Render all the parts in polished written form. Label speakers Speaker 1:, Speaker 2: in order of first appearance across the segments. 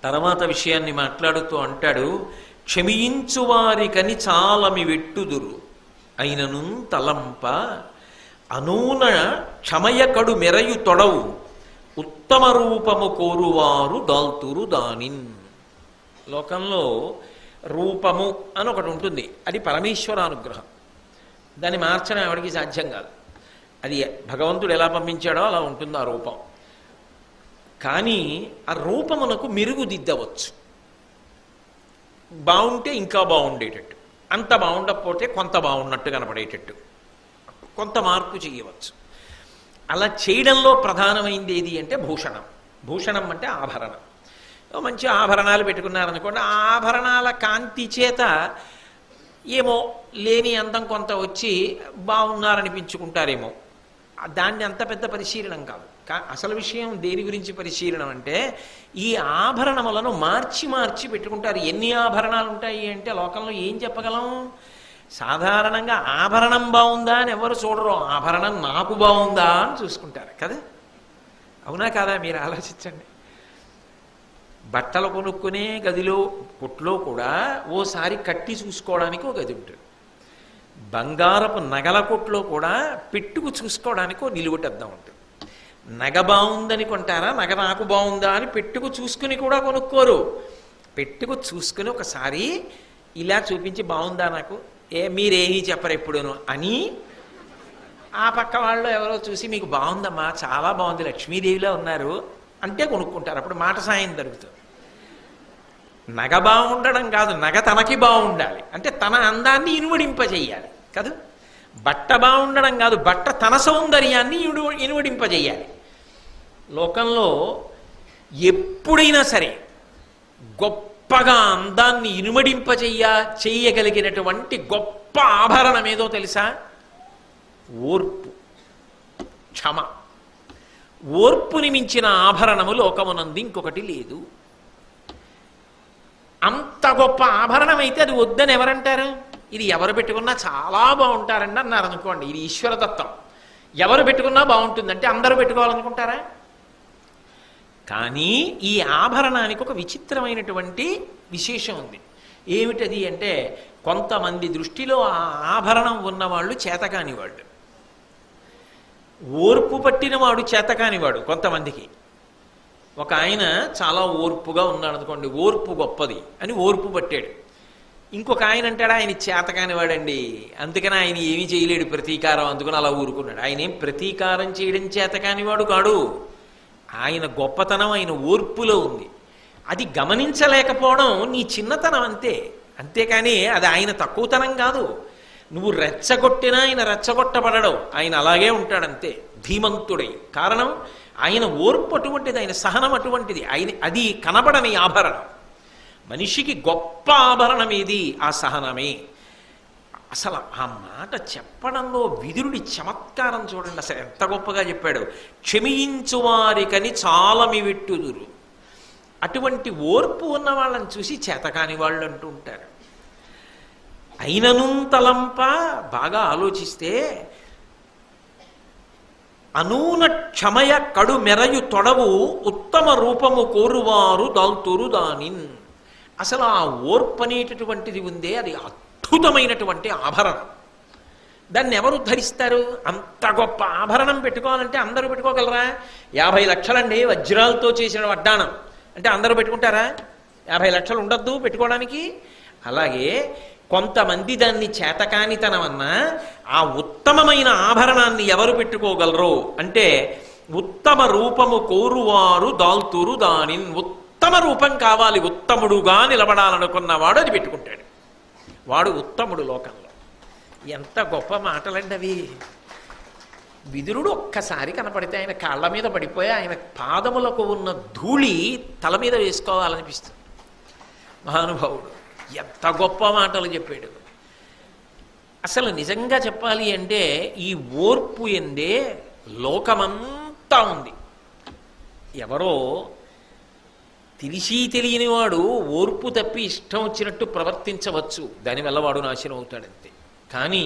Speaker 1: తర్వాత విషయాన్ని మాట్లాడుతూ అంటాడు, క్షమించు వారికని చాలమి వెట్టుదురు అయినను తలంప అనూన క్షమయకడు మెరయు తొడవు ఉత్తమ రూపము కోరువారు దాల్తురు దానిన్. లోకంలో రూపము అని ఒకటి ఉంటుంది, అది పరమేశ్వరానుగ్రహం. దాన్ని మార్చడం ఎవరికి సాధ్యం కాదు. అది భగవంతుడు ఎలా పంపించాడో అలా ఉంటుంది ఆ రూపం. కానీ ఆ రూపమునకు మెరుగుదిద్దవచ్చు. బాగుంటే ఇంకా బాగుండేటట్టు, అంత బాగుండకపోతే కొంత బాగున్నట్టు కనపడేటట్టు కొంత మార్పు చేయవచ్చు. అలా చేయడంలో ప్రధానమైంది ఏది అంటే భూషణం. భూషణం అంటే ఆభరణం. మంచి ఆభరణాలు పెట్టుకున్నారనుకోండి, ఆ ఆభరణాల కాంతి చేత ఏమో లేని అందం కొంత వచ్చి బాగున్నారనిపించుకుంటారేమో. దాన్ని అంత పెద్ద పరిశీలనం కాదు. అసలు విషయం దేని గురించి పరిశీలనం అంటే, ఈ ఆభరణములను మార్చి మార్చి పెట్టుకుంటారు. ఎన్ని ఆభరణాలు ఉంటాయి అంటే లోకంలో ఏం చెప్పగలం? సాధారణంగా ఆభరణం బాగుందా అని ఎవరు చూడరు, ఆభరణం నాకు బాగుందా అని చూసుకుంటారు కదా. అవునా కాదా? మీరు ఆలోచించండి. బట్టలు కొనుక్కునే గదిలో కొట్లో కూడా ఓసారి కట్టి చూసుకోవడానికి ఒక గది ఉంటుంది. బంగారపు నగల కొట్లో కూడా పెట్టుకు చూసుకోవడానికి ఒక నిలువుటద్దం ఉంటుంది. నగ బాగుందని కొంటారా, నగ నాకు బాగుందా అని పెట్టుకు చూసుకుని కూడా కొనుక్కోరు. పెట్టుకు చూసుకుని ఒకసారి ఇలా చూపించి బాగుందా నాకు, మీరేమీ చెప్పరు ఎప్పుడును అని ఆ పక్క వాళ్ళు ఎవరో చూసి మీకు బాగుందమ్మా, చాలా బాగుంది, లక్ష్మీదేవిలో ఉన్నారు అంటే కొనుక్కుంటారు. అప్పుడు మాట సాయం దొరుకుతుంది. నగ బాగుండడం కాదు, నగ తనకి బాగుండాలి అంటే తన అందాన్ని ఇనువడింపజేయాలి కదా. బట్ట బాగుండడం కాదు, బట్ట తన సౌందర్యాన్ని ఇనువడింపజేయాలి. లోకంలో ఎప్పుడైనా సరే గొప్పగా అందాన్ని చేయగలిగినటువంటి గొప్ప ఆభరణం ఏదో తెలుసా? ఓర్పు, క్షమ. ఓర్పుని మించిన ఆభరణము లోకమునందు ఇంకొకటి లేదు. అంత గొప్ప ఆభరణం అయితే అది వద్దని ఎవరంటారు? ఇది ఎవరు పెట్టుకున్నా చాలా బాగుంటారండి అన్నారు అనుకోండి, ఇది ఈశ్వరదత్తం. ఎవరు పెట్టుకున్నా బాగుంటుందంటే అందరూ పెట్టుకోవాలనుకుంటారా? కానీ ఈ ఆభరణానికి ఒక విచిత్రమైనటువంటి విశేషం ఉంది. ఏమిటది అంటే, కొంతమంది దృష్టిలో ఆ ఆభరణం ఉన్నవాళ్ళు చేతకానివాళ్ళు, ఓర్పు పట్టినవాడు చేతకానివాడు. కొంతమందికి ఒక ఆయన చాలా ఓర్పుగా ఉన్నాడు అనుకోండి, ఓర్పు గొప్పది అని ఓర్పు పట్టాడు. ఇంకొక ఆయన అంటాడు ఆయన చేతకానివాడండి, అందుకని ఆయన ఏమీ చేయలేడు ప్రతీకారం, అందుకని అలా ఊరుకున్నాడు. ఆయన ఏం ప్రతీకారం చేయడం చేతకానివాడు కాడు, ఆయన గొప్పతనం ఆయన ఓర్పులో ఉంది. అది గమనించలేకపోవడం నీ చిన్నతనం అంతే, అంతేకాని అది ఆయన తక్కువతనం కాదు. నువ్వు రెచ్చగొట్టినా ఆయన రెచ్చగొట్టబడడం, ఆయన అలాగే ఉంటాడంతే ధీమంతుడై. కారణం ఆయన ఓర్పు అటువంటిది, ఆయన సహనం అటువంటిది. అది కనబడని ఆభరణం. మనిషికి గొప్ప ఆభరణం ఏది? ఆ సహనమే. అసలు ఆ మాట చెప్పడంలో విదురుడి చమత్కారం చూడండి, అసలు ఎంత గొప్పగా చెప్పాడు. క్షమించు వారికని చాలమి వెట్టుదురు. అటువంటి ఓర్పు ఉన్న వాళ్ళని చూసి చేతకాని వాళ్ళు అంటూ ఉంటారు. అయినను తలంప, బాగా ఆలోచిస్తే, అనూన క్షమయ కడు మెరయు తొడవు ఉత్తమ రూపము కోరువారు దాల్తురు దానిన్. అసలు ఆ ఓర్పు అనేటటువంటిది ఉందే, అది అద్భుతమైనటువంటి ఆభరణం. దాన్ని ఎవరు ధరిస్తారు? అంత గొప్ప ఆభరణం పెట్టుకోవాలంటే అందరూ పెట్టుకోగలరా? 50 లక్షలండి వజ్రాలతో చేసిన వడ్డాణం అంటే అందరూ పెట్టుకుంటారా? 50 లక్షలు ఉండద్దు పెట్టుకోవడానికి. అలాగే కొంతమంది దాన్ని చేతకానితనమన్నా ఆ ఉత్తమమైన ఆభరణాన్ని ఎవరు పెట్టుకోగలరు అంటే, ఉత్తమ రూపము కోరువారు దాల్తురు దానిన్. ఉత్తమ రూపం కావాలి, ఉత్తముడుగా నిలబడాలనుకున్నవాడు అది పెట్టుకుంటాడు, వాడు ఉత్తముడు లోకంలో. ఎంత గొప్ప మాటలండి అవి. విదురుడు ఒక్కసారి కనపడితే ఆయన కాళ్ళ మీద పడిపోయి ఆయన పాదములకు ఉన్న ధూళి తల మీద వేసుకోవాలనిపిస్తుంది. మహానుభావుడు ఎంత గొప్ప మాటలు చెప్పాడు. అసలు నిజంగా చెప్పాలి అంటే ఈ ఓర్పు ఎందే లోకమంతా ఉంది. ఎవరో తెలిసి తెలియని వాడు ఓర్పు తప్పి ఇష్టం వచ్చినట్టు ప్రవర్తించవచ్చు, దానివల్ల వాడు నాశనం అవుతాడంతే. కానీ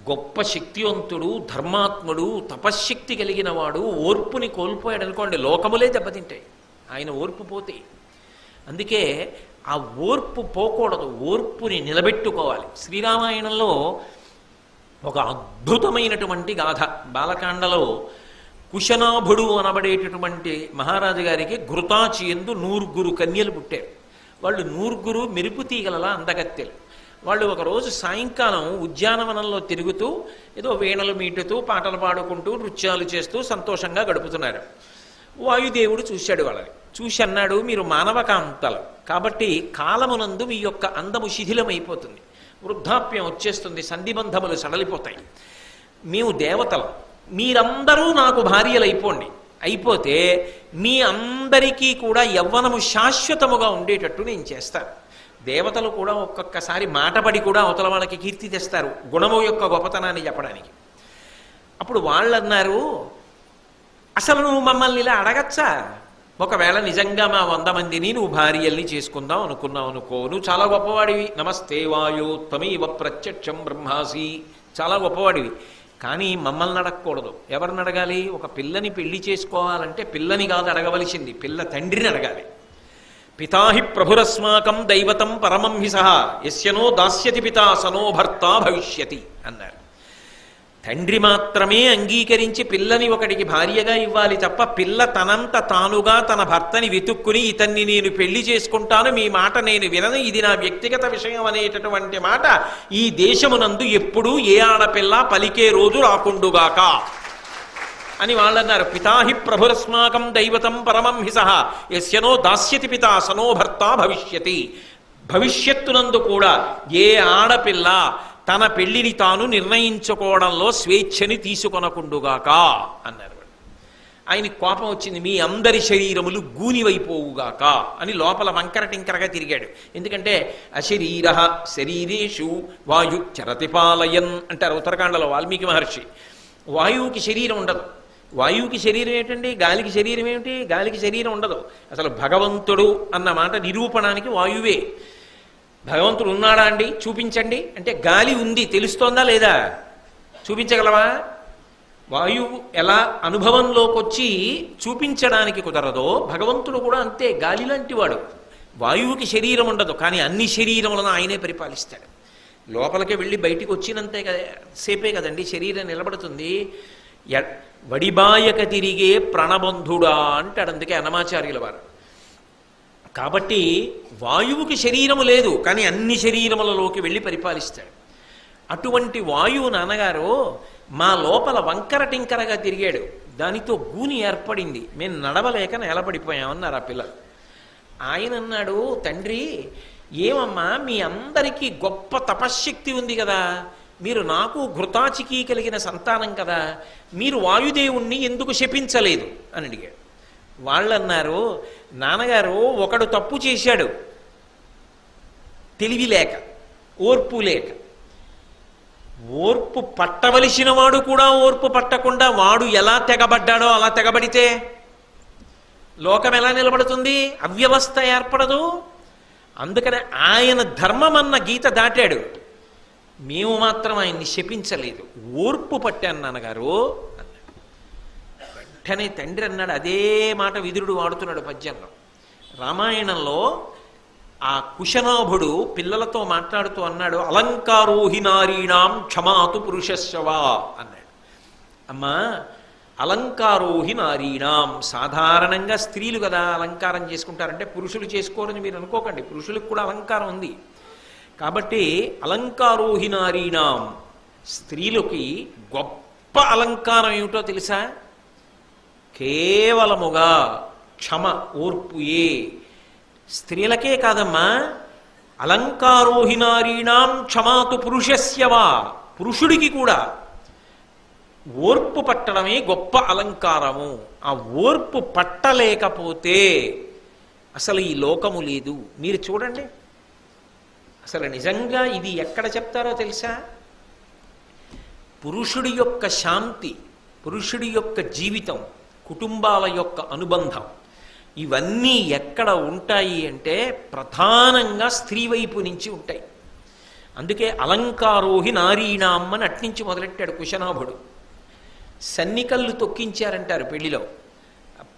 Speaker 1: గొప్ప శక్తివంతుడు, ధర్మాత్ముడు, తపశ్శక్తి కలిగిన వాడు ఓర్పుని కోల్పోయాడు అనుకోండి, లోకములే దెబ్బతింటాయి ఆయన ఓర్పు పోతే. అందుకే ఆ ఓర్పు పోకూడదు, ఓర్పుని నిలబెట్టుకోవాలి. శ్రీరామాయణంలో ఒక అద్భుతమైనటువంటి గాథ. బాలకాండలో కుశనాభుడు అనబడేటటువంటి మహారాజు గారికి ఘృతాచి ఎందు 100 కన్యలు పుట్టారు. వాళ్ళు 100 మెరుపు తీగలలా అందగత్తెలు. వాళ్ళు ఒకరోజు సాయంకాలం ఉద్యానవనంలో తిరుగుతూ ఏదో వీణలు మీటుతూ పాటలు పాడుకుంటూ నృత్యాలు చేస్తూ సంతోషంగా గడుపుతున్నారు. వాయుదేవుడు చూశాడు వాళ్ళని. చూసి అన్నాడు, మీరు మానవకాంతలు కాబట్టి కాలమునందు మీ యొక్క అందము శిథిలమైపోతుంది, వృద్ధాప్యం వచ్చేస్తుంది, సంధిబంధములు సడలిపోతాయి. మేము దేవతలం, మీరందరూ నాకు భార్యలు అయిపోతే మీ అందరికీ కూడా యవ్వనము శాశ్వతముగా ఉండేటట్టు నేను చేస్తాను. దేవతలు కూడా ఒక్కొక్కసారి మాటపడి కూడా అవతల వాళ్ళకి కీర్తి తెస్తారు గుణము యొక్క గొప్పతనాన్ని చెప్పడానికి. అప్పుడు వాళ్ళు అన్నారు, అసలు నువ్వు మమ్మల్ని ఇలా అడగచ్చా? ఒకవేళ నిజంగా మా 100 మందిని నువ్వు భార్యల్ని చేసుకుందాం అనుకున్నావు అనుకో, నువ్వు చాలా గొప్పవాడివి, నమస్తే వాయు త్వమేవ ప్రత్యక్షం బ్రహ్మాసి, చాలా గొప్పవాడివి. కానీ మమ్మల్ని అడగకూడదు. ఎవరిని అడగాలి? ఒక పిల్లని పెళ్లి చేసుకోవాలంటే పిల్లని కాదు అడగవలసింది, పిల్ల తండ్రిని అడగాలి. పితాహి ప్రభురస్మాకం దైవతం పరమం హి సహ యస్యనో దాస్యతి పితా సనో భర్త భవిష్యతి అన్నారు. తండ్రి మాత్రమే అంగీకరించి పిల్లని ఒకడికి భార్యగా ఇవ్వాలి తప్ప పిల్ల తనంత తానుగా తన భర్తని వెతుక్కుని ఇతన్ని నేను పెళ్లి చేసుకుంటాను, మీ మాట నేను వినను, ఇది నా వ్యక్తిగత విషయం అనేటటువంటి మాట ఈ దేశమునందు ఎప్పుడూ ఏ ఆడపిల్ల పలికే రోజు రాకుండుగాక అని వాళ్ళన్నారు. పితాహి ప్రభురస్మాకం దైవతం పరమం హి సహ యస్యనో దాస్యతి పితా సనో భర్త భవిష్యతి. భవిష్యత్తునందు కూడా ఏ ఆడపిల్ల తన పెళ్లిని తాను నిర్ణయించుకోవడంలో స్వేచ్ఛని తీసుకొనకుండుగాక అన్నారు. ఆయన కోపం వచ్చింది, మీ అందరి శరీరములు గూనివైపోవుగాక అని లోపల వంకర టింకరగా తిరిగాడు. ఎందుకంటే అశరీర శరీరేషు వాయు చరతిపాలయన్ అంటారు ఉత్తరాఖండలో వాల్మీకి మహర్షి. వాయువుకి శరీరం ఉండదు. వాయువుకి శరీరం ఏంటండి? గాలికి శరీరం ఏమిటి? గాలికి శరీరం ఉండదు. అసలు భగవంతుడు అన్న మాట నిరూపణానికి వాయువే. భగవంతుడు ఉన్నాడా అండి చూపించండి అంటే గాలి ఉంది, తెలుస్తోందా లేదా? చూపించగలవా? వాయువు ఎలా అనుభవంలోకి వచ్చి చూపించడానికి కుదరదో భగవంతుడు కూడా అంతే, గాలి లాంటి వాడు. వాయువుకి శరీరం ఉండదు, కానీ అన్ని శరీరములను ఆయనే పరిపాలిస్తాడు. లోపలికి వెళ్ళి బయటికి వచ్చినంతే సేపే కదండి శరీరం నిలబడుతుంది. వడిబాయక తిరిగే ప్రణబంధుడా అంటాడు అందుకే అన్నమాచార్యుల వారు. కాబట్టి వాయువుకి శరీరము లేదు, కానీ అన్ని శరీరములలోకి వెళ్ళి పరిపాలిస్తాడు. అటువంటి వాయువు నాన్నగారు మా లోపల వంకర టింకరగా తిరిగాడు, దానితో గూని ఏర్పడింది, మేము నడవలేక నేలపడిపోయామన్నారు ఆ పిల్లలు. ఆయన అన్నాడు, తండ్రి ఏమమ్మా మీ అందరికీ గొప్ప తపశ్శక్తి ఉంది కదా, మీరు నాకు ఘృతాచికి కలిగిన సంతానం కదా, మీరు వాయుదేవుణ్ణి ఎందుకు శపించలేదు అని అడిగాడు. వాళ్ళన్నారు, నాన్నగారు ఒకడు తప్పు చేశాడు, తెలివి లేక ఓర్పు లేక. ఓర్పు పట్టవలసిన వాడు కూడా ఓర్పు పట్టకుండా వాడు ఎలా తెగబడ్డాడో అలా తెగబడితే లోకం ఎలా నిలబడుతుంది? అవ్యవస్థ ఏర్పడదు. అందుకని ఆయన ధర్మం అన్న గీత దాటాడు, మేము మాత్రం ఆయన్ని శపించలేదు, ఓర్పు పట్టాను నాన్నగారు అన్నాడు. వెంటనే తండ్రి అన్నాడు, అదే మాట విదురుడు వాడుతున్నాడు పద్యంలో. రామాయణంలో ఆ కుశనాభుడు పిల్లలతో మాట్లాడుతూ అన్నాడు, అలంకారోహి నారీణాం క్షమాతు పురుషస్యవా అన్నాడు. అమ్మా అలంకారోహి నారీణాం, సాధారణంగా స్త్రీలు కదా అలంకారం చేసుకుంటారంటే పురుషులు చేసుకోరని మీరు అనుకోకండి, పురుషులకు కూడా అలంకారం ఉంది. కాబట్టి అలంకారోహి నారీణాం, స్త్రీలకి గొప్ప అలంకారం ఏమిటో తెలుసా? కేవలముగా క్షమ, ఓర్పుయే. స్త్రీలకే కాదమ్మా, అలంకారోహి నారీణాం క్షమాతు పురుషస్యవా, పురుషుడికి కూడా ఓర్పు పట్టడమే గొప్ప అలంకారము. ఆ ఓర్పు పట్టలేకపోతే అసలు ఈ లోకము లేదు. మీరు చూడండి, అసలు నిజంగా ఇది ఎక్కడ చెప్తారో తెలుసా? పురుషుడి యొక్క శాంతి, పురుషుడి యొక్క జీవితం, కుటుంబాల యొక్క అనుబంధం, ఇవన్నీ ఎక్కడ ఉంటాయి అంటే ప్రధానంగా స్త్రీ వైపు నుంచి ఉంటాయి. అందుకే అలంకారోహి నారీణాం అని అట్నుంచి మొదలెట్టాడు కుశనాభుడు. సన్నికల్లు తొక్కించారంటారు పెళ్లిలో.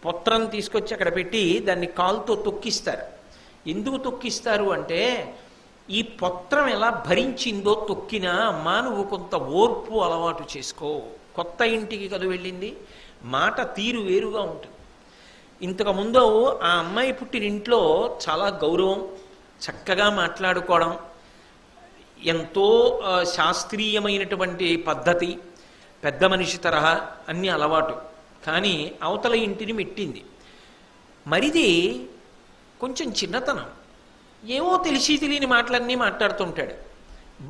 Speaker 1: పొత్రం తీసుకొచ్చి అక్కడ పెట్టి దాన్ని కాలుతో తొక్కిస్తారు. ఎందుకు తొక్కిస్తారు అంటే ఈ పొత్రం ఎలా భరించిందో తొక్కినా అమ్మా నువ్వు కొంత ఓర్పు అలవాటు చేసుకో. కొత్త ఇంటికి కదా వెళ్ళింది, మాట తీరు వేరుగా ఉంటుంది. ఇంతకుముందు ఆ అమ్మాయి పుట్టిన ఇంట్లో చాలా గౌరవం, చక్కగా మాట్లాడుకోవడం, ఎంతో శాస్త్రీయమైనటువంటి పద్ధతి, పెద్ద మనిషి తరహా అన్ని అలవాటు. కానీ అవతల ఇంటిని మెట్టింది. మరిది కొంచెం చిన్నతనం, ఏవో తెలిసి తెలియని మాటలన్నీ మాట్లాడుతుంటాడు.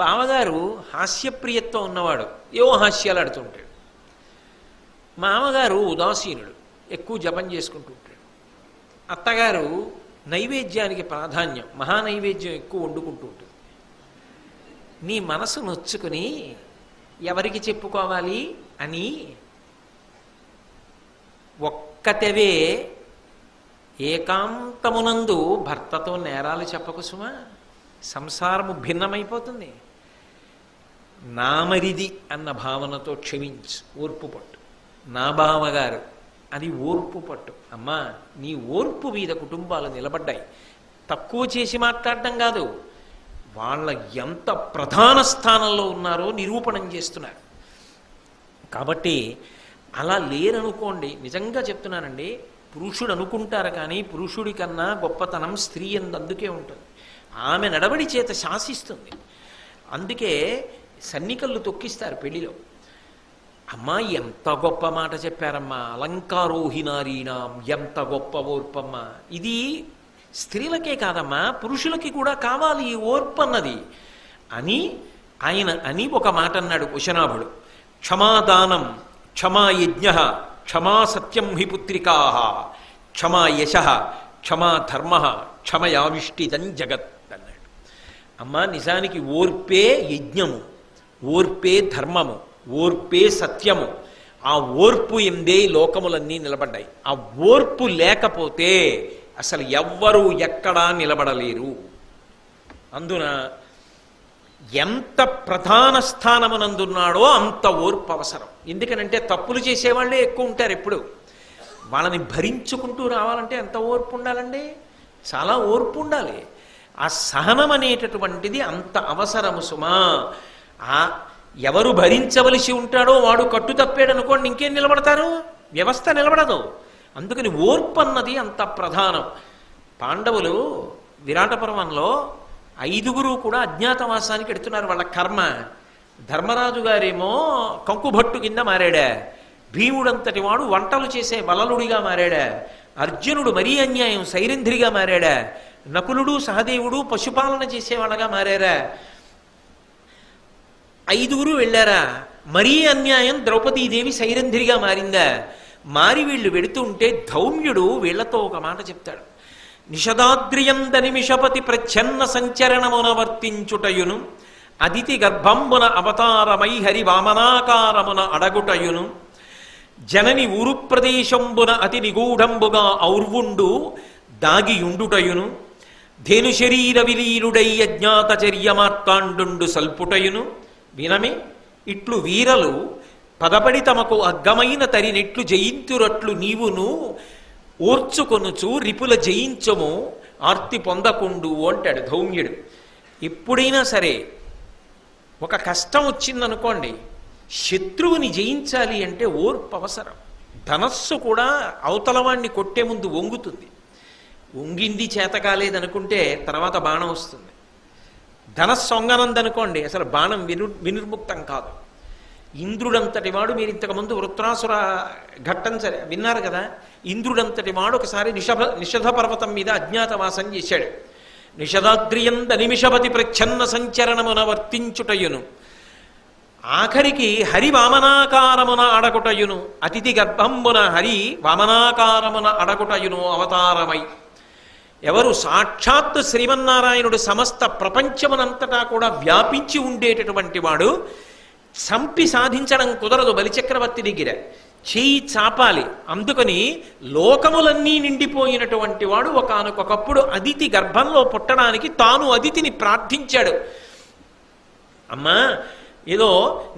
Speaker 1: బావగారు హాస్యప్రియత్వం ఉన్నవాడు, ఏవో హాస్యాలు ఆడుతుంటాడు. మామగారు ఉదాసీనుడు, ఎక్కువ జపం చేసుకుంటూ ఉంటాడు. అత్తగారు నైవేద్యానికి ప్రాధాన్యం, మహానైవేద్యం ఎక్కువ వండుకుంటూ ఉంటుంది. నీ మనసు నొచ్చుకుని ఎవరికి చెప్పుకోవాలి అని ఒక్కతెవే ఏకాంతమునందు భర్తతో నేరాలు చెప్పకు సుమా, సంసారము భిన్నమైపోతుంది. నామరిది అన్న భావనతో క్షమించు, ఓర్పు పట్టు. నా బావగారు అది ఓర్పు పట్టు. అమ్మా నీ ఓర్పు మీద కుటుంబాలు నిలబడ్డాయి. తక్కువ చేసి మాట్లాడడం కాదు, వాళ్ళ ఎంత ప్రధాన స్థానంలో ఉన్నారో నిరూపణం చేస్తున్నారు. కాబట్టి అలా లేరనుకోండి, నిజంగా చెప్తున్నానండి, పురుషుడు అనుకుంటారు కానీ పురుషుడి కన్నా గొప్పతనం స్త్రీ అందుకే ఉంటుంది. ఆమె నడవడి చేత శాసిస్తుంది. అందుకే సన్నికళ్ళు తొక్కిస్తారు పెళ్లిలో. అమ్మా ఎంత గొప్ప మాట చెప్పారమ్మా, అలంకారోహినారీనాం, ఎంత గొప్ప ఓర్పమ్మా. ఇది స్త్రీలకే కాదమ్మా, పురుషులకి కూడా కావాలి ఈ ఓర్పు అన్నది అని ఆయన ఒక మాట అన్నాడు కుశనాభుడు. క్షమాదానం, క్షమా యజ్ఞ, క్షమా సత్యం హి పుత్రికా, క్షమా యశ, క్షమా ధర్మ, క్షమయావిష్టితం జగత్ అన్నాడు. అమ్మా నిజానికి ఓర్పే యజ్ఞము, ఓర్పే ధర్మము, ఓర్పే సత్యము. ఆ ఓర్పు ఎందే లోకములన్నీ నిలబడ్డాయి. ఆ ఓర్పు లేకపోతే అసలు ఎవ్వరూ ఎక్కడా నిలబడలేరు. అందున ఎంత ప్రధాన స్థానమునందున్నాడో అంత ఓర్పు అవసరం. ఎందుకనంటే తప్పులు చేసేవాళ్ళే ఎక్కువ ఉంటారు. ఎప్పుడు వాళ్ళని భరించుకుంటూ రావాలంటే ఎంత ఓర్పు ఉండాలండి, చాలా ఓర్పు ఉండాలి. ఆ సహనం అనేటటువంటిది అంత అవసరము సుమా. ఆ ఎవరు భరించవలసి ఉంటాడో వాడు కట్టు తప్పాడు అనుకోండి, ఇంకేం నిలబడతారు, వ్యవస్థ నిలబడదు. అందుకని ఓర్పు అన్నది అంత ప్రధానం. పాండవులు విరాట పర్వంలో 5గురు కూడా అజ్ఞాతవాసానికి ఎడుతున్నారు. వాళ్ళ కర్మ. ధర్మరాజు గారేమో కంకుభట్టు కింద మారాడా, భీముడంతటి వాడు వంటలు చేసే బలలుడిగా మారాడా, అర్జునుడు మరీ అన్యాయం సైరంధ్రిగా మారాడా, నకులుడు సహదేవుడు పశుపాలన చేసేవాళ్ళగా మారారా. 5గురు వెళ్ళారా, మరీ అన్యాయం ద్రౌపదీదేవి సైరంధ్రిగా మారిందా. మారి వీళ్ళు వెడుతుంటే ధౌమ్యుడు వీళ్లతో ఒక మాట చెప్తాడు. నిషదాద్రియంద నిమిషపతి ప్రచ్ఛన్న సంచరణమున వర్తించుటయును, అదితి గర్భంబున అవతారమై హరి వామనాకారమున అడగుటయును, జనని ఊరు ప్రదేశంబున అతి నిగూఢంబుగా ఔర్వుండు దాగియుండుటయును, ధేను శరీర విలీలుడై అజ్ఞాతచర్య మార్తాండు సల్పుటయును. వినమి ఇట్లు వీరలు పదపడి తమకు అగ్గమైన తరినెట్లు జయింతురట్లు నీవును ఓర్చుకొనుచు రిపుల జయించము ఆర్తి పొందకుండు అంటాడు ధౌమ్యుడు. ఎప్పుడైనా సరే ఒక కష్టం వచ్చిందనుకోండి, శత్రువుని జయించాలి అంటే ఓర్పు అవసరం. ధనస్సు కూడా అవతలవాణ్ణి కొట్టే ముందు వంగుతుంది. వంగింది చేత కాలేదనుకుంటే తర్వాత బాణం వస్తుంది. ధనస్సు వంగనందనుకోండి అసలు బాణం వినిర్ముక్తం కాదు. ఇంద్రుడంతటి వాడు, మీరు ఇంతకుముందు వృత్రాసుర ఘట్టం సరే విన్నారు కదా, ఇంద్రుడంతటి వాడు ఒకసారి నిషధ పర్వతం మీద అజ్ఞాతవాసం చేశాడు. నిషదాద్రియంద నిమిషపతి ప్రచ్ఛన్న సంచరణమున వర్తించుటయును, ఆఖరికి హరి వామనాకారమున అడగుటయును, అతిథి గర్భంబున హరి వామనాకారమున అడగుటయును అవతారమై. ఎవరు సాక్షాత్ శ్రీమన్నారాయణుడు సమస్త ప్రపంచమునంతటా కూడా వ్యాపించి ఉండేటటువంటి వాడు. చంపి సాధించడం కుదరదు బలిచక్రవర్తి దగ్గర, చేయి చాపాలి. అందుకని లోకములన్నీ నిండిపోయినటువంటి వాడు ఒకానొకప్పుడు అదితి గర్భంలో పుట్టడానికి తాను అదితిని ప్రార్థించాడు. అమ్మా ఏదో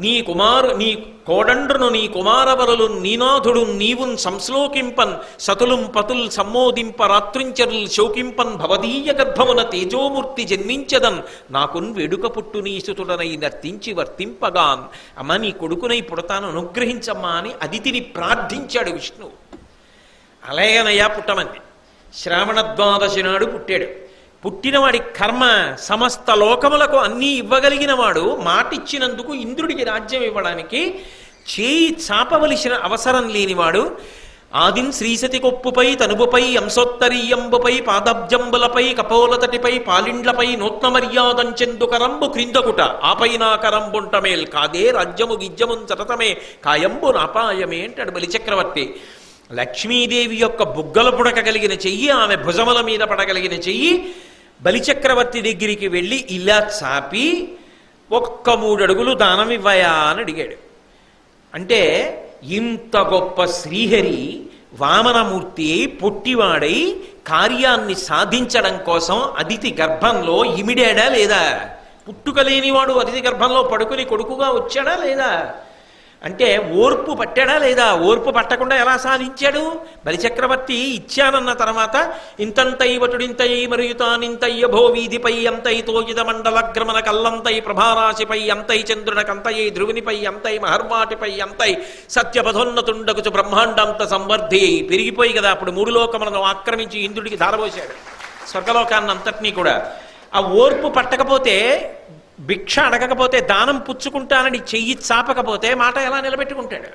Speaker 1: నీ కోడండ్రును నీ కుమారవరులు నీనాథుడు నీవున్ సంశ్లోకింపన్ సతులుం పతుల్ సమ్మోదింప రాత్రించరుల్ శోకింపన్ భవదీయ గర్భమున తేజోమూర్తి జన్మించదన్ నాకున్ వేడుక పుట్టు నీ సుతుడనై నర్తించి వర్తింపగాన్. అమ్మ నీ కొడుకునై పుడతాను అనుగ్రహించమ్మా అని అదితిని ప్రార్థించాడు విష్ణువు. అలాగనయ్యా పుట్టమంది. శ్రావణ ద్వాదశి నాడు పుట్టాడు. పుట్టినవాడి కర్మ సమస్త లోకములకు అన్నీ ఇవ్వగలిగిన వాడు మాటిచ్చినందుకు ఇంద్రుడికి రాజ్యం ఇవ్వడానికి చేయి చాపవలసిన అవసరం లేనివాడు ఆదిన్ శ్రీసతి కొప్పుపై తనుపుపై అంశోత్తరీయంబుపై పాదబ్జంబులపై కపోలతటిపై పాలిండ్లపై నూత్న మర్యాదంచెందుకరంబు క్రిందకుట ఆపైనాకరంబుంటమేల్ కాదే రాజ్యము గిజ్యమున్ సతతమే కాయంబు నాపాయమే అంటాడు బలిచక్రవర్తి. లక్ష్మీదేవి యొక్క బుగ్గల పుడక కలిగిన చెయ్యి, ఆమె భుజముల మీద పడగలిగిన చెయ్యి బలిచక్రవర్తి దగ్గరికి వెళ్ళి ఇలా చాపి ఒక్క 3 అడుగులు దానం ఇవ్వయా అని అడిగాడు. అంటే ఇంత గొప్ప శ్రీహరి వామనమూర్తి పొట్టివాడై కార్యాన్ని సాధించడం కోసం అదితి గర్భంలో ఇమిడాడా లేదా? పుట్టుకలేనివాడు అతిథి గర్భంలో పడుకుని కొడుకుగా వచ్చాడా లేదా? అంటే ఓర్పు పట్టాడా లేదా? ఓర్పు పట్టకుండా ఎలా సాధించాడు? బలిచక్రవర్తి ఇచ్చానన్న తర్వాత ఇంతంతైవటుడింతై మరుయుతానింతయ్య భో వీధిపై అంతై తోయిద మండలగ్రమణ కల్లంతై ప్రభారాశిపై అంతై చంద్రునకంతయై ధ్రువునిపై అంతై మహర్వాటిపై అంతై సత్యపథోన్నతుండకుచు బ్రహ్మాండంత సంవర్ధి పెరిగిపోయి కదా అప్పుడు 3 లోకములను ఆక్రమించి ఇంద్రుడికి ధారపోశాడు స్వర్గలోకాన్ని అంతటినీ కూడా. ఆ ఓర్పు పట్టకపోతే, భిక్ష అడగకపోతే, దానం పుచ్చుకుంటానని చెయ్యి చాపకపోతే మాట ఎలా నిలబెట్టుకుంటాడు?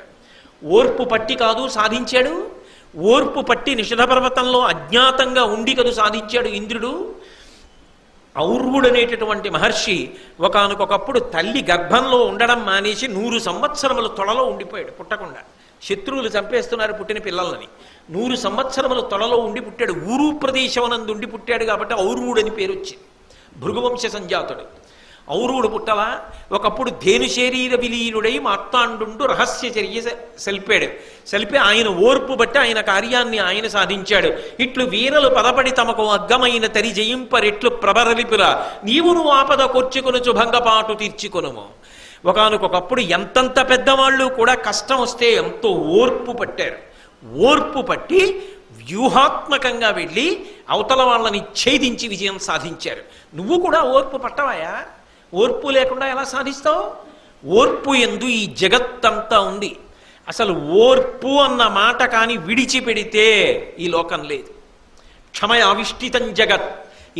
Speaker 1: ఓర్పు పట్టి కాదు సాధించాడు. ఓర్పు పట్టి నిషధ పర్వతంలో అజ్ఞాతంగా ఉండి కదు సాధించాడు ఇంద్రుడు. ఔర్వుడు అనేటటువంటి మహర్షి ఒకానొకప్పుడు తల్లి గర్భంలో ఉండడం మానేసి 100 సంవత్సరములు తొడలో ఉండిపోయాడు పుట్టకుండా. శత్రువులు చంపేస్తున్నారు పుట్టిన పిల్లలని. 100 సంవత్సరములు తొడలో ఉండి పుట్టాడు. ఊరు ప్రదేశమునందు ఉండి పుట్టాడు కాబట్టి ఔర్వుడు అని పేరు వచ్చింది. భృగువంశ సంజాతుడు. ఔరువుడు పుట్టలా? ఒకప్పుడు ధేను శరీర విలీనుడై మార్తాండు రహస్య చర్య సెల్పి ఆయన ఓర్పు బట్టి ఆయన కార్యాన్ని ఆయన సాధించాడు. ఇట్లు వీరలు పదపడి తమకు అగ్గమైన తరి జయింపరెట్లు ప్రబరలిపురా నీవును ఆపద కొర్చుకొనుచు భంగపాటు తీర్చుకొనుము. ఒకానొకప్పుడు ఎంతంత పెద్దవాళ్ళు కూడా కష్టం వస్తే ఎంతో ఓర్పు పట్టారు. ఓర్పు పట్టి వ్యూహాత్మకంగా వెళ్ళి అవతల వాళ్ళని ఛేదించి విజయం సాధించారు. నువ్వు కూడా ఓర్పు పట్టవాయా? ఓర్పు లేకుండా ఎలా సాధిస్తావు? ఓర్పు యందు ఈ జగత్తంతా ఉంది. అసలు ఓర్పు అన్న మాట కానీ విడిచిపెడితే ఈ లోకం లేదు. క్షమయావిష్టితం జగత్.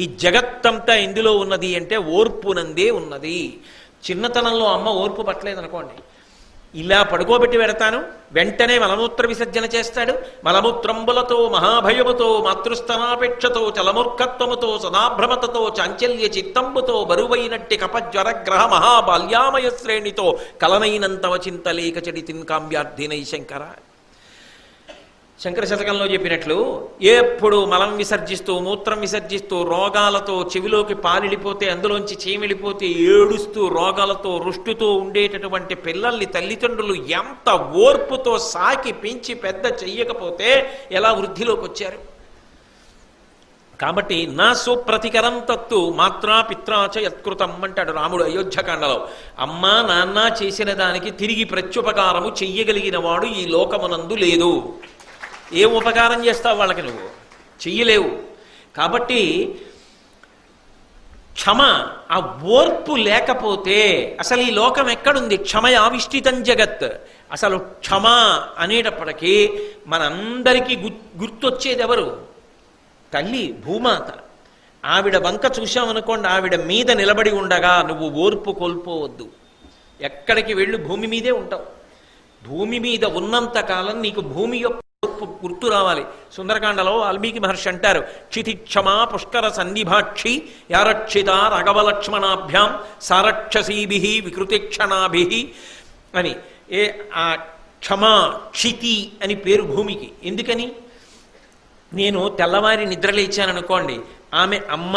Speaker 1: ఈ జగత్తంతా ఎందులో ఉన్నది అంటే ఓర్పునందే ఉన్నది. చిన్నతనంలో అమ్మ ఓర్పు పట్టలేదనుకోండి, ఇలా పడుకోబెట్టి పెడతాను, వెంటనే మలమూత్ర విసర్జన చేస్తాడు. మలమూత్రంబులతో మహాభయముతో మాతృస్తనాపేక్షతో చలమూర్ఖత్వముతో సదాభ్రమతతో చాంచల్య చిత్తంబుతో బరువైనట్టి కపజ్వరగ్రహ మహాబాల్యామయ శ్రేణితో కలనైనంతవ చింతలేక చడితిన్ కామ్యార్థినై శంకర. శంకర శతకంలో చెప్పినట్లు ఎప్పుడు మలం విసర్జిస్తూ మూత్రం విసర్జిస్తూ రోగాలతో చెవిలోకి పాలిడిపోతే అందులోంచి చీమిడిపోతే ఏడుస్తూ రోగాలతో రుష్టుతో ఉండేటటువంటి పిల్లల్ని తల్లిదండ్రులు ఎంత ఓర్పుతో సాకి పెంచి పెద్ద చెయ్యకపోతే ఎలా వృద్ధిలోకి వచ్చారు? కాబట్టి నా సుప్రతికరం తత్తు మాత్రా పిత్రాచ యత్కృతం అంటాడు రాముడు అయోధ్యకాండలో. అమ్మా నాన్న చేసిన దానికి తిరిగి ప్రత్యుపకారము చెయ్యగలిగిన వాడు ఈ లోకమునందు లేదు. ఏం ఉపకారం చేస్తావు వాళ్ళకి? నువ్వు చెయ్యలేవు. కాబట్టి క్షమ, ఆ ఓర్పు లేకపోతే అసలు ఈ లోకం ఎక్కడుంది? క్షమయావిష్టితం జగత్. అసలు క్షమ అనేటప్పటికీ మనందరికీ గుర్తొచ్చేది ఎవరు? తల్లి భూమాత. ఆవిడ వంక చూశామనుకోండి, ఆవిడ మీద నిలబడి ఉండగా నువ్వు ఓర్పు కోల్పోవద్దు. ఎక్కడికి వెళ్ళి భూమి మీదే ఉంటావు. భూమి మీద ఉన్నంత కాలం నీకు భూమి యొక్క గుర్తు రావాలి. సుందరకాండలో వాల్మీకి మహర్షి అంటారు, క్షితిక్షమా పుష్కర సన్నిభాక్షి యారక్షిత రాఘవలక్ష్మణాభ్యాం సారక్షసీభి వికృతిక్షణాభి అని. ఆ క్షమా క్షితి అని పేరు భూమికి. ఎందుకని? నేను తెల్లవారి నిద్రలేచాననుకోండి, ఆమె అమ్మ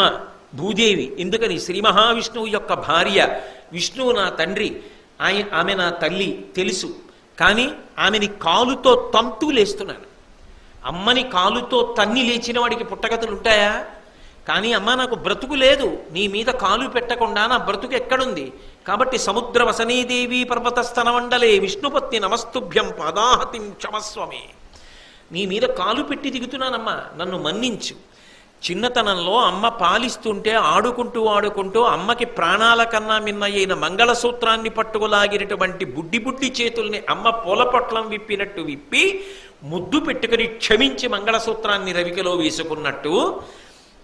Speaker 1: భూదేవి. ఎందుకని? శ్రీ మహావిష్ణువు యొక్క భార్య. విష్ణువు నా తండ్రి, ఆమె నా తల్లి తెలుసు. కానీ ఆమెని కాలుతో తంతు లేస్తున్నాను. అమ్మని కాలుతో తన్ని లేచిన వాడికి పుట్టగతులు ఉంటాయా? కానీ అమ్మ నాకు బ్రతుకు లేదు, నీ మీద కాలు పెట్టకుండా నా బ్రతుకు ఎక్కడుంది? కాబట్టి సముద్ర వసనీదేవి పర్వతస్థన మండలే విష్ణుపత్ని నమస్తుభ్యం పాదాహతిం క్షమస్వమే. నీ మీద కాలు పెట్టి దిగుతున్నానమ్మా, నన్ను మన్నించు. చిన్నతనంలో అమ్మ పాలిస్తుంటే ఆడుకుంటూ ఆడుకుంటూ అమ్మకి ప్రాణాల కన్నా మిన్నయైన మంగళసూత్రాన్ని పట్టుకులాగినటువంటి బుడ్డి బుడ్డి చేతుల్ని అమ్మ పూలపట్లం విప్పినట్టు విప్పి ముద్దు పెట్టుకుని క్షమించి మంగళసూత్రాన్ని రవికలో వేసుకున్నట్టు,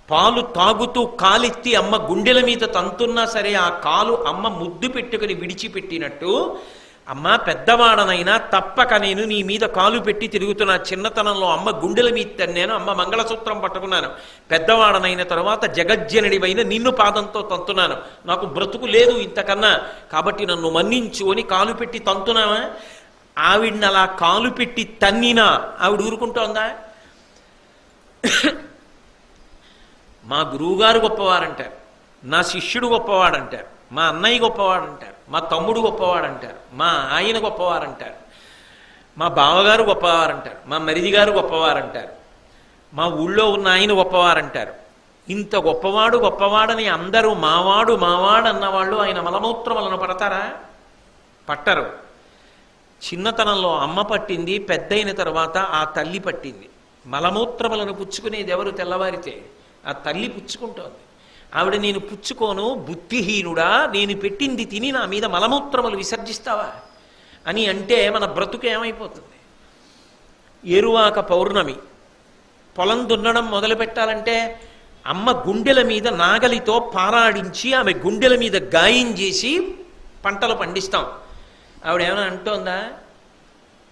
Speaker 1: పాలు తాగుతూ కాలెత్తి అమ్మ గుండెల మీద తంతున్నా సరే ఆ కాలు అమ్మ ముద్దు పెట్టుకుని విడిచిపెట్టినట్టు, అమ్మ పెద్దవాడనైనా తప్పక నేను నీ మీద కాలు పెట్టి తిరుగుతున్నా. చిన్నతనంలో అమ్మ గుండెల మీద నేను అమ్మ మంగళసూత్రం పట్టుకున్నాను. పెద్దవాడనైన తర్వాత జగజ్జనడివైన నిన్ను పాదంతో తంతున్నాను. నాకు బ్రతుకు లేదు ఇంతకన్నా, కాబట్టి నన్ను మన్నించు అని కాలు పెట్టి తంతున్నావా? ఆవిడ్ని అలా కాలు పెట్టి తన్నినా ఆవిడ ఊరుకుంటోందా? మా గురువుగారు గొప్పవారంటారు, నా శిష్యుడు గొప్పవాడంటారు, మా అన్నయ్య గొప్పవాడంటారు, మా తమ్ముడు గొప్పవాడంటారు, మా ఆయన గొప్పవారంటారు, మా బావగారు గొప్పవారంటారు, మా మరిది గారు గొప్పవారంటారు, మా ఊళ్ళో ఉన్న ఆయన గొప్పవారంటారు. ఇంత గొప్పవాడు గొప్పవాడని అందరూ మావాడు మావాడు అన్నవాళ్ళు ఆయన మలమూత్రములను పడతారా? పట్టరు. చిన్నతనంలో అమ్మ పట్టింది, పెద్దయిన తర్వాత ఆ తల్లి పట్టింది. మలమూత్రములను పుచ్చుకునేది ఎవరు? తెల్లవారితే ఆ తల్లి పుచ్చుకుంటోంది. ఆవిడ నేను పుచ్చుకోను, బుద్ధిహీనుడా, నేను పెట్టింది తిని నా మీద మలమూత్రములు విసర్జిస్తావా అని అంటే మన బ్రతుకు ఏమైపోతుంది? ఏరువాక పౌర్ణమి, పొలం దున్నడం మొదలు పెట్టాలంటే అమ్మ గుండెల మీద నాగలితో పారాడించి ఆమె గుండెల మీద గాయం చేసి పంటలు పండిస్తాం. ఆవిడ ఏమైనా అంటోందా?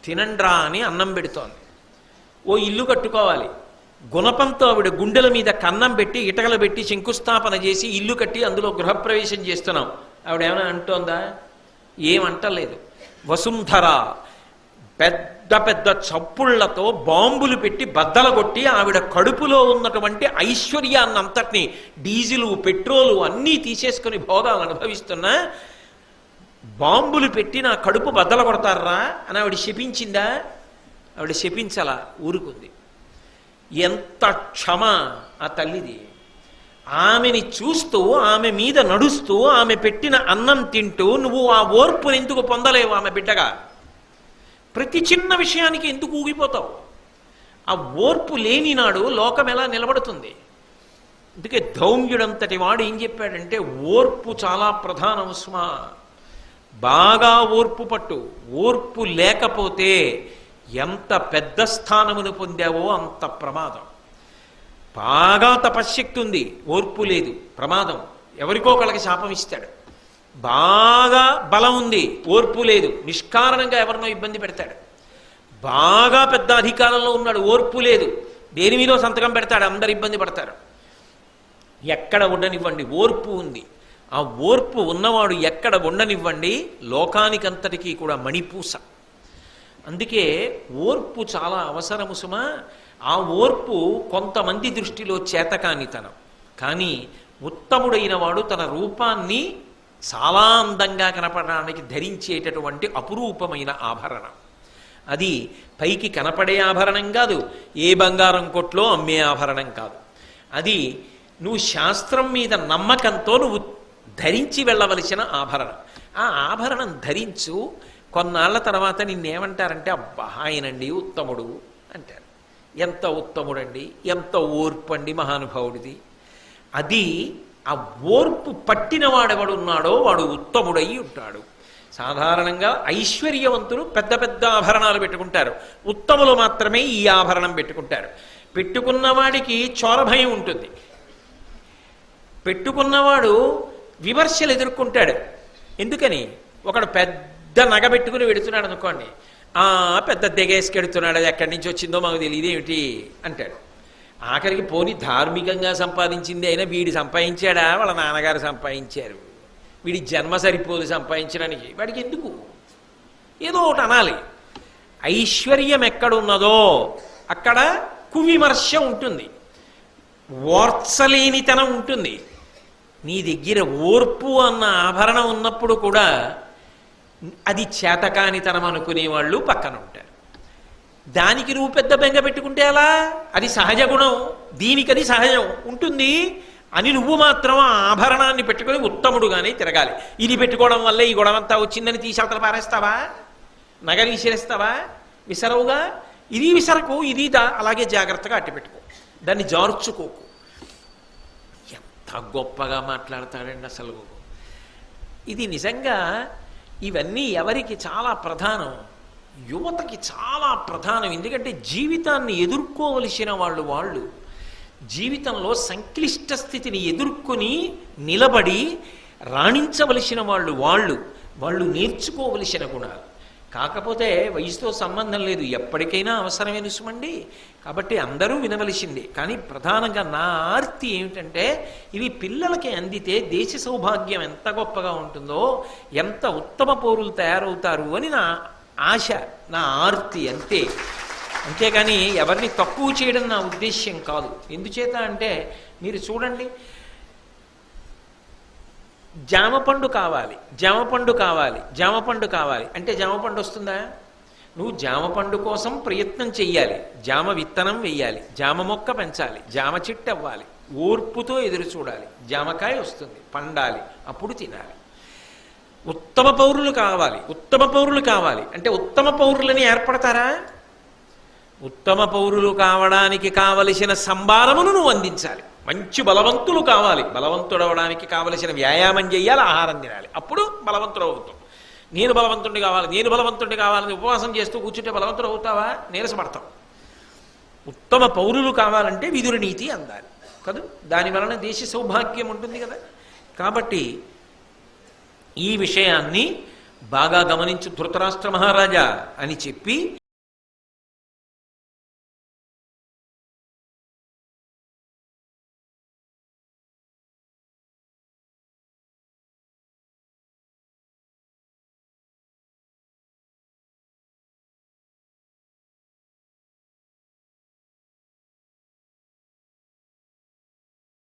Speaker 1: తినండ్రా అని అన్నం పెడుతోంది. ఓ ఇల్లు కట్టుకోవాలి, గుణపంతో ఆవిడ గుండెల మీద కన్నం పెట్టి ఇటకలు పెట్టి శంకుస్థాపన చేసి ఇల్లు కట్టి అందులో గృహప్రవేశం చేస్తున్నాం. ఆవిడ ఏమైనా అంటోందా? ఏమంటలేదు. వసుంధర పెద్ద పెద్ద చప్పుళ్లతో బాంబులు పెట్టి బద్దలగొట్టి ఆవిడ కడుపులో ఉన్నటువంటి ఐశ్వర్యాన్నంతటినీ, డీజిలు పెట్రోలు అన్నీ తీసేసుకుని భోగాలు అనుభవిస్తున్నా బాంబులు పెట్టి నా కడుపు బద్దలు కొడతారా అని ఆవిడ శపించిందా? ఆవిడ శపించలా, ఊరుకుంది. ఎంత క్షమ ఆ తల్లిది! ఆమెని చూస్తూ, ఆమె మీద నడుస్తూ, ఆమె పెట్టిన అన్నం తింటూ నువ్వు ఆ ఓర్పుని ఎందుకు పొందలేవు? ఆమె బిడ్డగా ప్రతి చిన్న విషయానికి ఎందుకు ఊగిపోతావు? ఆ ఓర్పు లేని నాడు లోకం ఎలా నిలబడుతుంది? అందుకే ధౌమ్యుడంతటి వాడు ఏం చెప్పాడంటే, ఓర్పు చాలా ప్రధానం సుమా, బాగా ఓర్పు పట్టు. ఓర్పు లేకపోతే ఎంత పెద్ద స్థానమును పొందావో అంత ప్రమాదం. బాగా తపశ్శక్తి ఉంది, ఓర్పు లేదు, ప్రమాదం. ఎవరికో ఒకళ్ళకి శాపం ఇస్తాడు. బాగా బలం ఉంది, ఓర్పు లేదు, నిష్కారణంగా ఎవరినో ఇబ్బంది పెడతాడు. బాగా పెద్ద అధికారంలో ఉన్నాడు, ఓర్పు లేదు, దేని మీదో సంతకం పెడతాడు, అందరు ఇబ్బంది పడతారు. ఎక్కడ ఉండనివ్వండి, ఓర్పు ఉంది. ఆ ఓర్పు ఉన్నవాడు ఎక్కడ ఉండనివ్వండి, లోకానికంతటికీ కూడా మణిపూస. అందుకే ఓర్పు చాలా అవసరము సుమా. ఆ ఓర్పు కొంతమంది దృష్టిలో చేతకానితనం, కానీ ఉత్తముడైన వాడు తన రూపాన్ని చాలా అందంగా కనపడడానికి ధరించేటటువంటి అపురూపమైన ఆభరణం. అది పైకి కనపడే ఆభరణం కాదు, ఏ బంగారం కొట్లో అమ్మే ఆభరణం కాదు. అది నువ్వు శాస్త్రం మీద నమ్మకంతో నువ్వు ధరించి వెళ్ళవలసిన ఆభరణం. ఆ ఆభరణం ధరించు. కొన్నాళ్ల తర్వాత నిన్నేమంటారంటే, అబ్బా ఆయనండి ఉత్తముడు అంటారు. ఎంత ఉత్తముడండి, ఎంత ఓర్పు అండి మహానుభావుడిది. అది ఆ ఓర్పు పట్టినవాడెవడున్నాడో వాడు ఉత్తముడై ఉంటాడు. సాధారణంగా ఐశ్వర్యవంతులు పెద్ద పెద్ద ఆభరణాలు పెట్టుకుంటారు, ఉత్తములు మాత్రమే ఈ ఆభరణం పెట్టుకుంటారు. పెట్టుకున్నవాడికి చోరభయం ఉంటుంది. పెట్టుకున్నవాడు విమర్శలు ఎదుర్కొంటాడు. ఎందుకని? ఒకడు పెద్ద నగ పెట్టుకుని వెడుతున్నాడు అనుకోండి, పెద్ద దిగేసుకెడుతున్నాడు, అది ఎక్కడి నుంచి వచ్చిందో మాకు తెలియదు ఏమిటి అంటాడు. ఆఖరికి పోని ధార్మికంగా సంపాదించింది అయినా వీడు సంపాదించాడా, వాళ్ళ నాన్నగారు సంపాదించారు, వీడి జన్మ సరిపోదు సంపాదించడానికి, వాడికి ఎందుకు? ఏదో ఒకటి అనాలి. ఐశ్వర్యం ఎక్కడున్నదో అక్కడ కువిమర్శ ఉంటుంది, ఓర్చలేనితనం ఉంటుంది. నీ దగ్గర ఓర్పు అన్న ఆభరణం ఉన్నప్పుడు కూడా అది చేతకానితనం అనుకునేవాళ్ళు పక్కన ఉంటారు. దానికి నువ్వు పెద్ద బెంగ పెట్టుకుంటే ఎలా? అది సహజ గుణం, దీనికి అది సహజం ఉంటుంది అని నువ్వు మాత్రం ఆ ఆభరణాన్ని పెట్టుకొని ఉత్తముడుగానే తిరగాలి. ఇది పెట్టుకోవడం వల్లే ఈ గొడవంతా వచ్చిందని తీసి అవతల పారేస్తావా? నగలు విసిరేస్తావా? విసరవుగా. ఇది విసరకు, ఇది అలాగే జాగ్రత్తగా అట్టి పెట్టుకో, దాన్ని జార్చుకోకు. ఎంత గొప్పగా మాట్లాడతాడండి అసలు. ఇది నిజంగా ఇవన్నీ ఎవరికి చాలా ప్రధానం? యువతకి చాలా ప్రధానం. ఎందుకంటే జీవితాన్ని ఎదుర్కోవలసిన వాళ్ళు జీవితంలో సంక్లిష్ట స్థితిని ఎదుర్కొని నిలబడి రాణించవలసిన వాళ్ళు నేర్చుకోవలసిన గుణాలు. కాకపోతే వయసుతో సంబంధం లేదు, ఎప్పటికైనా అవసరమే నిసుమండి. కాబట్టి అందరూ వినవలసిందే. కానీ ప్రధానంగా నా ఆర్తి ఏమిటంటే, ఇవి పిల్లలకి అందితే దేశ సౌభాగ్యం ఎంత గొప్పగా ఉంటుందో, ఎంత ఉత్తమ పౌరులు తయారవుతారు అని నా ఆశ, నా ఆర్తి, అంతే. అంతేగాని ఎవరిని తక్కువ చేయడం నా ఉద్దేశ్యం కాదు. ఎందుచేత అంటే మీరు చూడండి, జామపండు కావాలి అంటే జామపండు వస్తుందా? నువ్వు జామపండు కోసం ప్రయత్నం చెయ్యాలి, జామ విత్తనం వెయ్యాలి, జామ మొక్క పెంచాలి, జామ చెట్టు అవ్వాలి, ఓర్పుతో ఎదురు చూడాలి, జామకాయ వస్తుంది, పండాలి, అప్పుడు తినాలి. ఉత్తమ పౌరులు కావాలి అంటే ఉత్తమ పౌరులని ఏర్పడతారా? ఉత్తమ పౌరులు కావడానికి కావలసిన సంభారమును నువ్వు అందించాలి. మంచి బలవంతులు కావాలి, బలవంతుడవడానికి కావలసిన వ్యాయామం చేయాలి, ఆహారం తినాలి, అప్పుడు బలవంతుడు అవుతావు. నేను బలవంతుడిని కావాలని ఉపవాసం చేస్తూ కూర్చుంటే బలవంతుడు అవుతావా? నీరసపడతావు. ఉత్తమ పౌరులు కావాలంటే విదుర నీతి అందాలి కదా, దాని వలన దేశ సౌభాగ్యం ఉంటుంది కదా. కాబట్టి ఈ విషయాన్ని బాగా గమనించు ధృతరాష్ట్ర మహారాజా అని చెప్పి